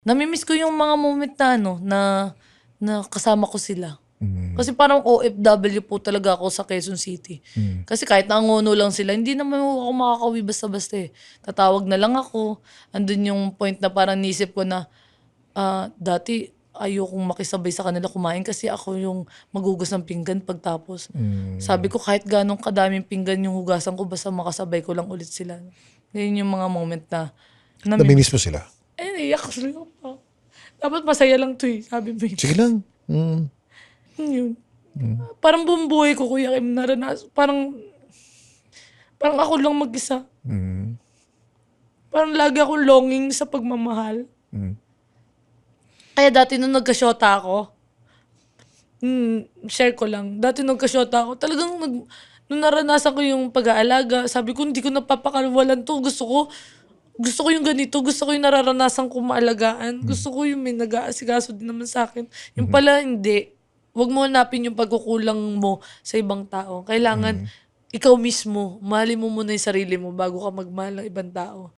Nami-miss ko yung mga moment na ano, na kasama ko sila. Hmm. Kasi parang OFW po talaga ako sa Quezon City. Hmm. Kasi kahit nangono lang sila, hindi naman ako makakauwi basta-basta, eh. Tatawag na lang ako, andun yung point na parang naisip ko na, dati ayokong makisabay sa kanila kumain kasi ako yung maghugas ng pinggan pagtapos. Sabi Hmm. ko kahit gaano kadaming pinggan yung hugasan ko basta makasabay ko lang ulit sila. Yun yung mga moment na Nami-miss mo sila? naiiyak tuloy ako. Dapat masaya lang 'to, eh, sabi mo, eh. Sige lang. Yun. Parang buong buhay ko, Kuya Kim, parang ako lang mag-isa. Hmm. Parang lagi akong longing sa pagmamahal. Hmm. Kaya dati nung nagka-shota ako, share ko lang. Dati nung nagka-shota ako, talagang nung naranasan ko yung pag-aalaga, sabi ko hindi ko napapakawalan 'to. Gusto ko yung ganito, gusto ko yung nararanasan kong maalagaan. Gusto ko yung may nag-aasikaso din naman sa'kin. Yung pala hindi. 'Wag mo hanapin yung pagkukulang mo sa ibang tao. Kailangan ikaw mismo, mahalin mo muna yung sarili mo bago ka magmahal ng ibang tao.